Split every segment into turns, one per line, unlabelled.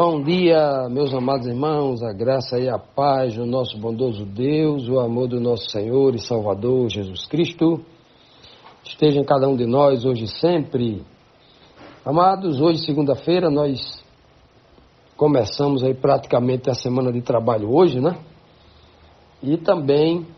Bom dia, meus amados irmãos, a graça e a paz do nosso bondoso Deus, o amor do nosso Senhor e Salvador Jesus Cristo, esteja em cada um de nós hoje e sempre. Amados, hoje segunda-feira nós começamos aí praticamente a semana de trabalho hoje, né? E também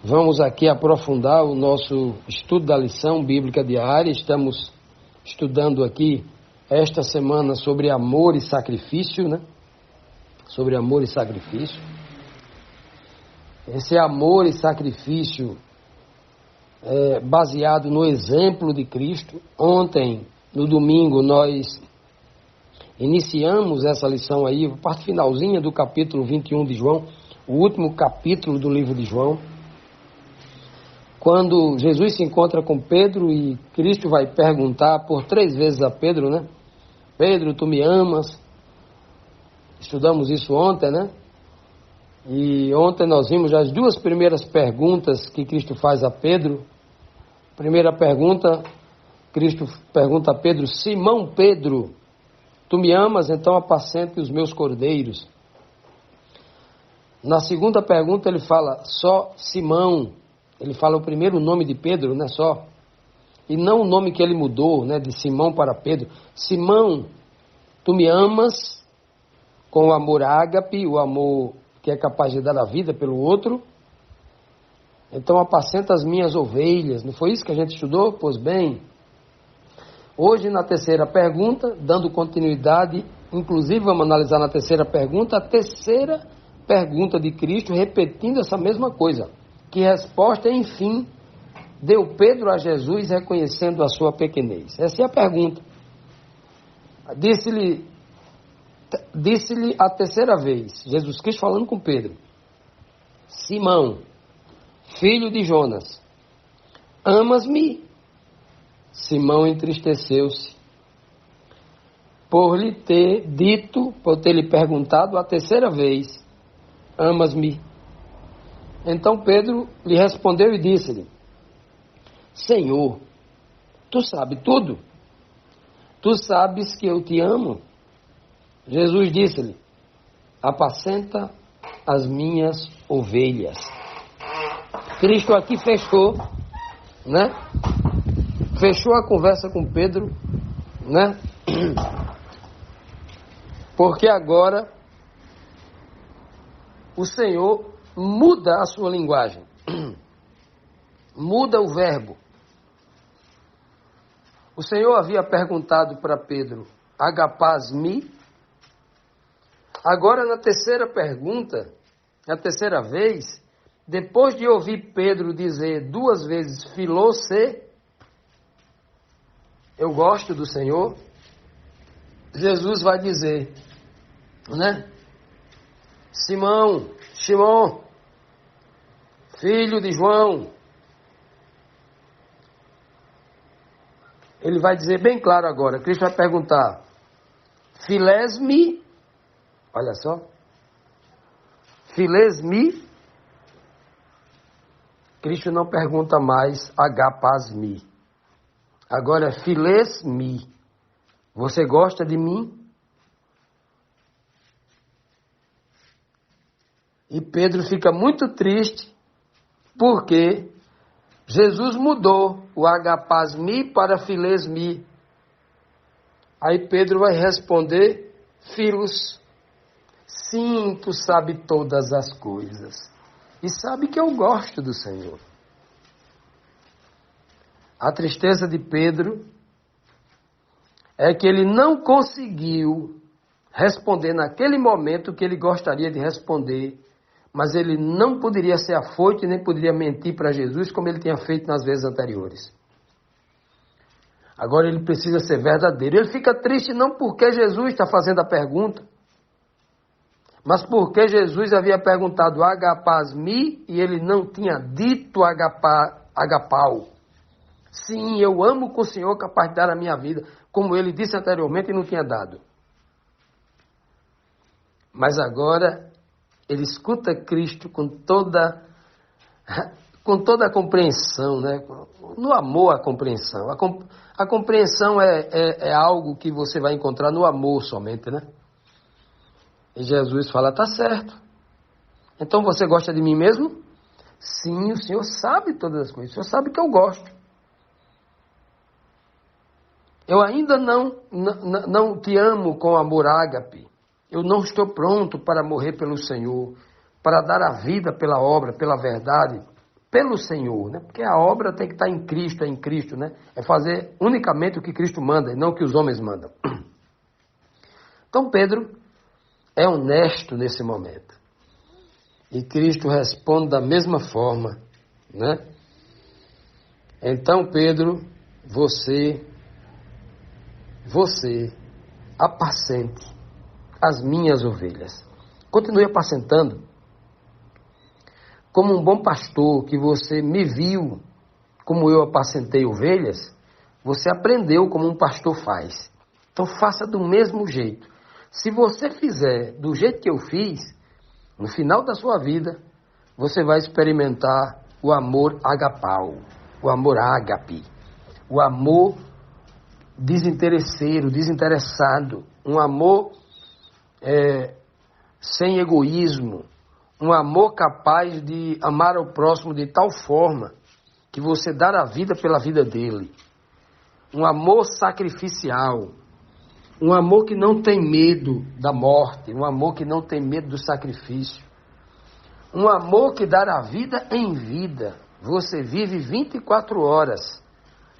vamos aqui aprofundar o nosso estudo da lição bíblica diária. Estamos estudando aqui esta semana sobre amor e sacrifício, né? Sobre amor e sacrifício. Esse amor e sacrifício é baseado no exemplo de Cristo. Ontem, no domingo, nós iniciamos essa lição aí, a parte finalzinha do capítulo 21 de João, o último capítulo do livro de João, quando Jesus se encontra com Pedro e Cristo vai perguntar por 3 vezes a Pedro, né? Pedro, tu me amas? Estudamos isso ontem, né? E ontem nós vimos as 2 primeiras perguntas que Cristo faz a Pedro. Primeira pergunta, Cristo pergunta a Pedro: Simão Pedro, tu me amas? Então apacente os meus cordeiros. Na segunda pergunta ele fala só Simão. Ele fala o primeiro nome de Pedro, né, só. E não o nome que ele mudou, né, de Simão para Pedro. Simão, tu me amas com o amor ágape, o amor que é capaz de dar a vida pelo outro. Então apacenta as minhas ovelhas. Não foi isso que a gente estudou? Pois bem, hoje na terceira pergunta, dando continuidade, inclusive vamos analisar na terceira pergunta, a terceira pergunta de Cristo, repetindo essa mesma coisa. Que resposta, enfim, deu Pedro a Jesus reconhecendo a sua pequenez? Essa é a pergunta. Disse-lhe a terceira vez, Jesus Cristo falando com Pedro: Simão, filho de Jonas, amas-me? Simão entristeceu-se por lhe ter dito, por ter lhe perguntado a terceira vez: amas-me? Então Pedro lhe respondeu e disse-lhe: Senhor, tu sabes tudo. Tu sabes que eu te amo. Jesus disse-lhe: apacenta as minhas ovelhas. Cristo aqui fechou, né? Fechou a conversa com Pedro, né? Porque agora o Senhor muda a sua linguagem, muda o verbo. O Senhor havia perguntado para Pedro: agapás-me? Agora na terceira pergunta, na terceira vez, depois de ouvir Pedro dizer 2 vezes filô-se, eu gosto do Senhor, Jesus vai dizer, né? Simão, filho de João. Ele vai dizer bem claro agora. Cristo vai perguntar: filés-me? Olha só. Filés-me? Cristo não pergunta mais agapás-me. Agora é filés-me. Você gosta de mim? E Pedro fica muito triste porque Jesus mudou o agapás-me para filés-me. Aí Pedro vai responder: Filos, sim, tu sabe todas as coisas e sabe que eu gosto do Senhor. A tristeza de Pedro é que ele não conseguiu responder naquele momento o que ele gostaria de responder, mas ele não poderia ser afoito e nem poderia mentir para Jesus como ele tinha feito nas vezes anteriores. Agora ele precisa ser verdadeiro. Ele fica triste não porque Jesus está fazendo a pergunta, mas porque Jesus havia perguntado agapás-me e ele não tinha dito agapau. Sim, eu amo com o Senhor capaz de dar a minha vida, como ele disse anteriormente e não tinha dado. Mas agora ele escuta Cristo com toda a compreensão, né? No amor à compreensão. A compreensão é algo que você vai encontrar no amor somente, né? E Jesus fala, tá certo. Então você gosta de mim mesmo? Sim, o Senhor sabe todas as coisas. O Senhor sabe que eu gosto. Eu ainda não te amo com amor ágape. Eu não estou pronto para morrer pelo Senhor, para dar a vida pela obra, pela verdade, pelo Senhor, né? Porque a obra tem que estar em Cristo, né? É fazer unicamente o que Cristo manda e não o que os homens mandam. Então Pedro é honesto nesse momento. E Cristo responde da mesma forma, né? Então Pedro, você apacente as minhas ovelhas. Continue apacentando. Como um bom pastor que você me viu, como eu apacentei ovelhas, você aprendeu como um pastor faz. Então faça do mesmo jeito. Se você fizer do jeito que eu fiz, no final da sua vida, você vai experimentar o amor agapau, o amor ágape, o amor desinteresseiro, desinteressado, um amor sem egoísmo, um amor capaz de amar ao próximo de tal forma que você dá a vida pela vida dele, um amor sacrificial, um amor que não tem medo da morte, um amor que não tem medo do sacrifício, um amor que dá a vida em vida. Você vive 24 horas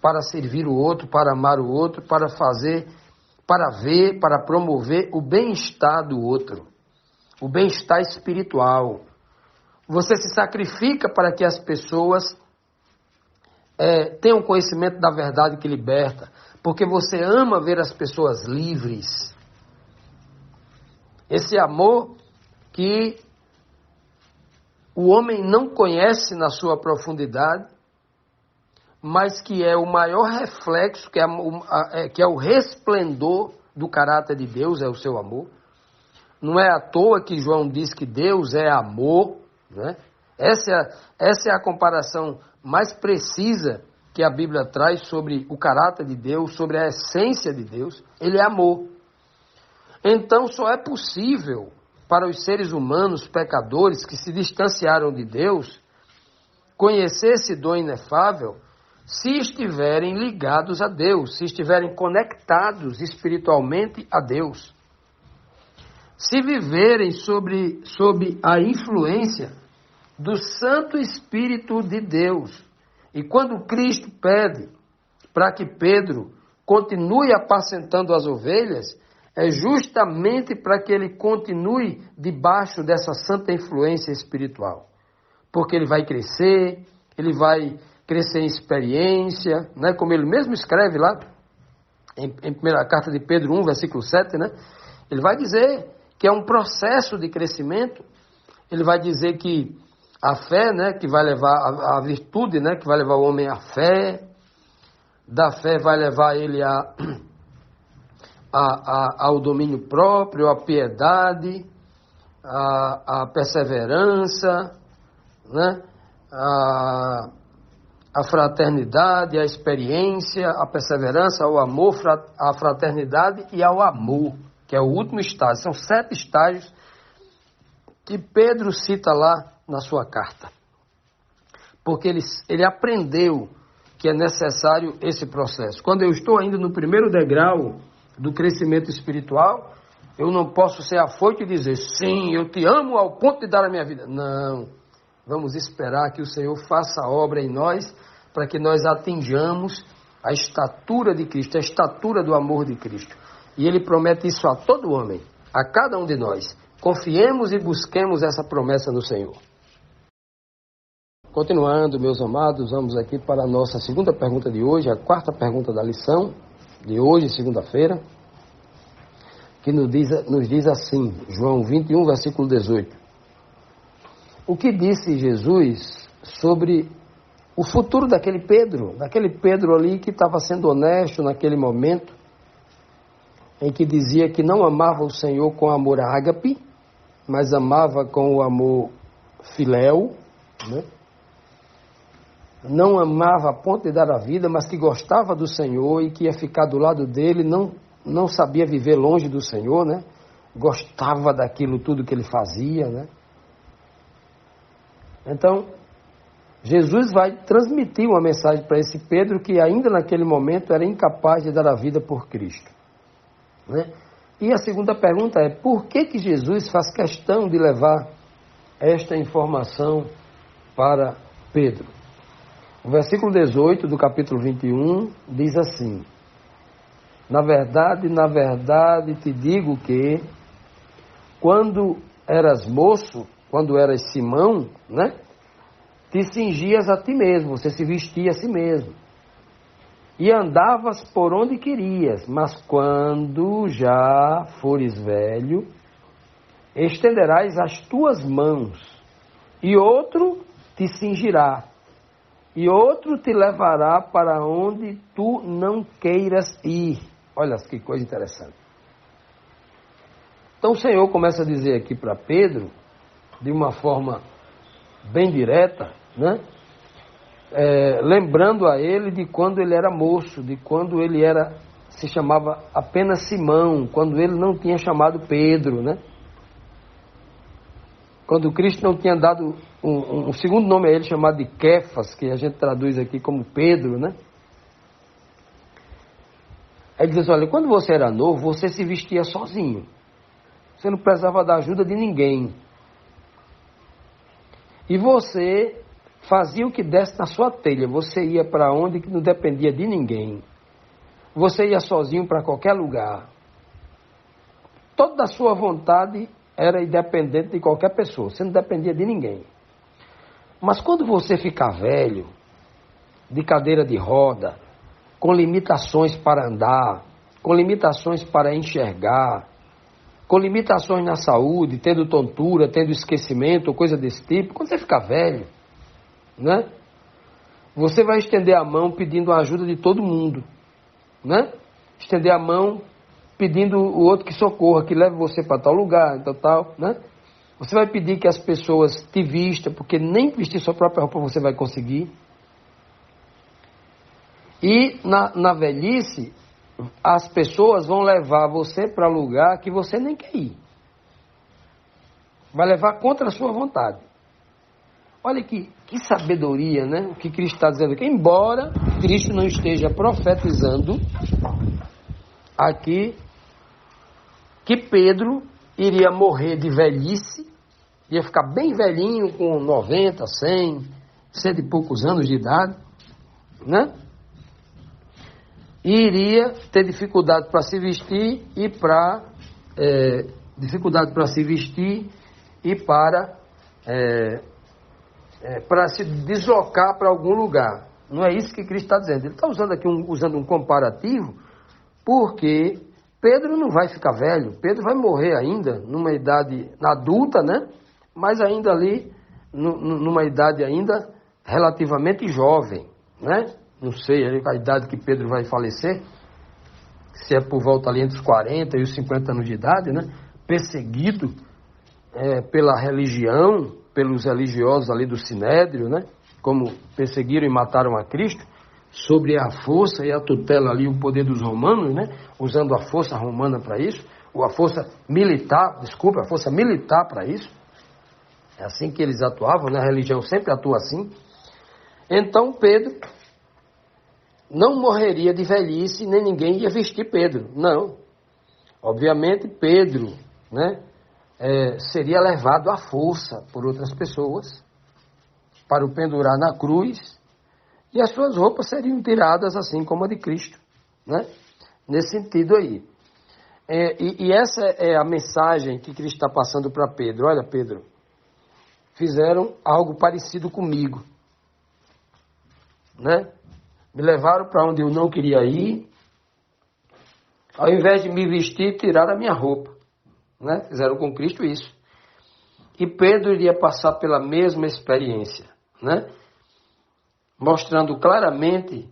para servir o outro, para amar o outro, para fazer, para ver, para promover o bem-estar do outro, o bem-estar espiritual. Você se sacrifica para que as pessoas tenham conhecimento da verdade que liberta, porque você ama ver as pessoas livres. Esse amor que o homem não conhece na sua profundidade, mas que é o maior reflexo, que é o resplendor do caráter de Deus, é o seu amor. Não é à toa que João diz que Deus é amor, né? Essa é a comparação mais precisa que a Bíblia traz sobre o caráter de Deus, sobre a essência de Deus. Ele é amor. Então só é possível para os seres humanos pecadores que se distanciaram de Deus conhecer esse dom inefável se estiverem ligados a Deus, se estiverem conectados espiritualmente a Deus. Se viverem sob a influência do Santo Espírito de Deus. E quando Cristo pede para que Pedro continue apacentando as ovelhas, é justamente para que ele continue debaixo dessa santa influência espiritual. Porque ele vai crescer em experiência, né? Como ele mesmo escreve lá, em primeira carta de Pedro 1, versículo 7, né? Ele vai dizer que é um processo de crescimento. Ele vai dizer que a fé, né, que vai levar a virtude, né, que vai levar o homem à fé, da fé vai levar ele ao domínio próprio, à piedade, à perseverança, né, à fraternidade, à experiência, à perseverança, ao amor, à fraternidade e ao amor, que é o último estágio. São 7 estágios que Pedro cita lá na sua carta. Porque ele aprendeu que é necessário esse processo. Quando eu estou ainda no primeiro degrau do crescimento espiritual, eu não posso ser afoito e dizer, sim, eu te amo ao ponto de dar a minha vida. Não. Vamos esperar que o Senhor faça a obra em nós, para que nós atinjamos a estatura de Cristo, a estatura do amor de Cristo. E Ele promete isso a todo homem, a cada um de nós. Confiemos e busquemos essa promessa no Senhor. Continuando, meus amados, vamos aqui para a nossa segunda pergunta de hoje, a quarta pergunta da lição de hoje, segunda-feira, que nos diz assim, João 21, versículo 18. O que disse Jesus sobre o futuro daquele Pedro ali que estava sendo honesto naquele momento, em que dizia que não amava o Senhor com amor ágape, mas amava com o amor filéu, né? Não amava a ponto de dar a vida, mas que gostava do Senhor e que ia ficar do lado dele, não sabia viver longe do Senhor, né? gostava daquilo tudo que ele fazia, né? Então, Jesus vai transmitir uma mensagem para esse Pedro que ainda naquele momento era incapaz de dar a vida por Cristo, né? E a segunda pergunta é, por que Jesus faz questão de levar esta informação para Pedro? O versículo 18 do capítulo 21 diz assim: na verdade te digo que quando eras moço, quando eras Simão, né, te cingias a ti mesmo, você se vestia a si mesmo, e andavas por onde querias, mas quando já fores velho, estenderás as tuas mãos, e outro te cingirá, e outro te levará para onde tu não queiras ir. Olha que coisa interessante. Então o Senhor começa a dizer aqui para Pedro, de uma forma bem direta, né? Lembrando a ele de quando ele era moço, de quando ele se chamava apenas Simão, quando ele não tinha chamado Pedro, né? Quando Cristo não tinha dado um segundo nome a ele, chamado de Quefas, que a gente traduz aqui como Pedro, né? Aí ele diz, olha, quando você era novo, você se vestia sozinho. Você não precisava da ajuda de ninguém. E você fazia o que desse na sua telha. Você ia para onde que não dependia de ninguém. Você ia sozinho para qualquer lugar. Toda a sua vontade era independente de qualquer pessoa. Você não dependia de ninguém. Mas quando você ficar velho, de cadeira de roda, com limitações para andar, com limitações para enxergar, com limitações na saúde, tendo tontura, tendo esquecimento, coisa desse tipo, quando você ficar velho, né? Você vai estender a mão pedindo a ajuda de todo mundo, né? Estender a mão pedindo o outro que socorra, que leve você para tal lugar, tal, né? Você vai pedir que as pessoas te vistam, porque nem vestir sua própria roupa você vai conseguir. E na velhice, as pessoas vão levar você para lugar que você nem quer ir. Vai levar contra a sua vontade. Olha que sabedoria, né? O que Cristo está dizendo aqui. Embora Cristo não esteja profetizando aqui que Pedro iria morrer de velhice, ia ficar bem velhinho, com 90, 100, 100 e poucos anos de idade, né? E iria ter dificuldade para se vestir e para se deslocar para algum lugar. Não é isso que Cristo está dizendo. Ele está usando aqui usando um comparativo, porque Pedro não vai ficar velho. Pedro vai morrer ainda numa idade adulta, né? Mas ainda ali numa idade ainda relativamente jovem, né? Não sei a idade que Pedro vai falecer, se é por volta ali entre os 40 e os 50 anos de idade, né? Perseguido pela religião, pelos religiosos ali do Sinédrio, né? Como perseguiram e mataram a Cristo, sobre a força e a tutela ali, o poder dos romanos, né? Usando a força romana para isso, ou a força militar para isso. É assim que eles atuavam, né? A religião sempre atua assim. Então Pedro não morreria de velhice, nem ninguém ia vestir Pedro. Não. Obviamente Pedro, né, seria levado à força por outras pessoas para o pendurar na cruz, e as suas roupas seriam tiradas assim como a de Cristo, né? Nesse sentido aí. E essa é a mensagem que Cristo está passando para Pedro. Olha, Pedro, fizeram algo parecido comigo, né? Me levaram para onde eu não queria ir. Ao invés de me vestir, tiraram a minha roupa, né? Fizeram com Cristo isso. E Pedro iria passar pela mesma experiência, né? Mostrando claramente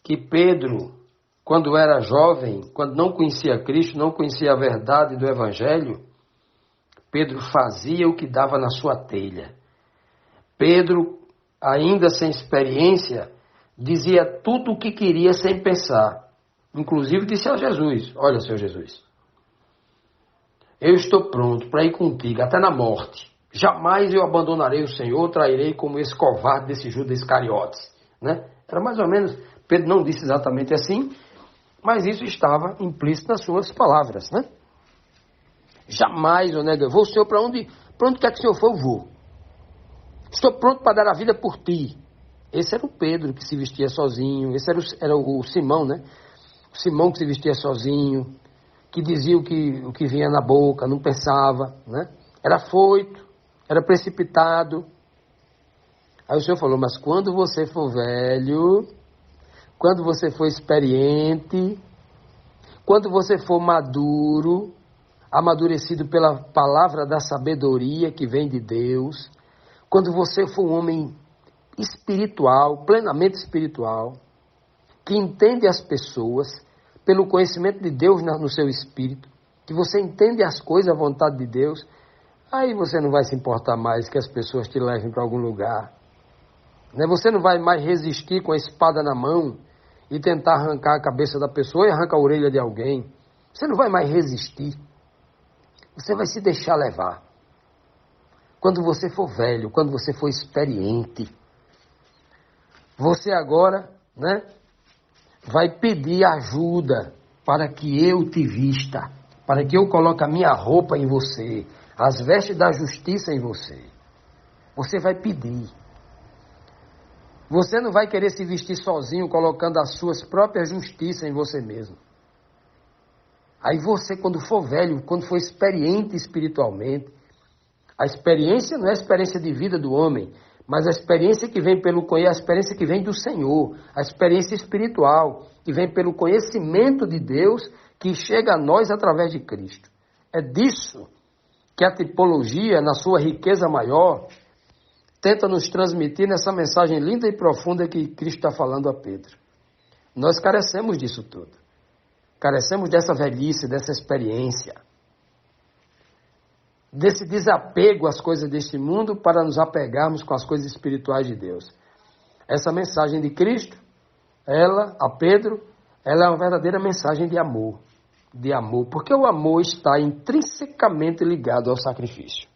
que Pedro, quando era jovem, quando não conhecia Cristo, não conhecia a verdade do Evangelho, Pedro fazia o que dava na sua telha. Pedro, ainda sem experiência, dizia tudo o que queria sem pensar. Inclusive disse a Jesus, olha, Senhor Jesus, Eu estou pronto para ir contigo até na morte. Jamais eu abandonarei o Senhor, trairei como esse covarde desse Judas Iscariotes. Né? Era mais ou menos, Pedro não disse exatamente assim, mas isso estava implícito nas suas palavras. Né? Jamais eu negarei. Vou, Senhor, para onde quer que o Senhor for, eu vou. Estou pronto para dar a vida por ti. Esse era o Pedro que se vestia sozinho, esse era o Simão, né? O Simão que se vestia sozinho, que dizia o que vinha na boca, não pensava, né? Era afoito, era precipitado. Aí o Senhor falou, mas quando você for velho, quando você for experiente, quando você for maduro, amadurecido pela palavra da sabedoria que vem de Deus, quando você for um homem espiritual, plenamente espiritual, que entende as pessoas pelo conhecimento de Deus no seu espírito, que você entende as coisas, a vontade de Deus, aí você não vai se importar mais que as pessoas te levem para algum lugar. Né? Você não vai mais resistir com a espada na mão e tentar arrancar a cabeça da pessoa e arrancar a orelha de alguém. Você não vai mais resistir. Você vai se deixar levar. Quando você for velho, quando você for experiente, você agora, né, vai pedir ajuda para que eu te vista, para que eu coloque a minha roupa em você, as vestes da justiça em você. Você vai pedir. Você não vai querer se vestir sozinho, colocando as suas próprias justiças em você mesmo. Aí você, quando for velho, quando for experiente espiritualmente, a experiência não é a experiência de vida do homem, mas a experiência que vem pelo conhecimento, a experiência que vem do Senhor, a experiência espiritual, que vem pelo conhecimento de Deus, que chega a nós através de Cristo. É disso que a tipologia, na sua riqueza maior, tenta nos transmitir nessa mensagem linda e profunda que Cristo está falando a Pedro. Nós carecemos disso tudo. Carecemos dessa velhice, dessa experiência, desse desapego às coisas deste mundo para nos apegarmos com as coisas espirituais de Deus. Essa mensagem de Cristo, a Pedro, ela é uma verdadeira mensagem de amor, porque o amor está intrinsecamente ligado ao sacrifício.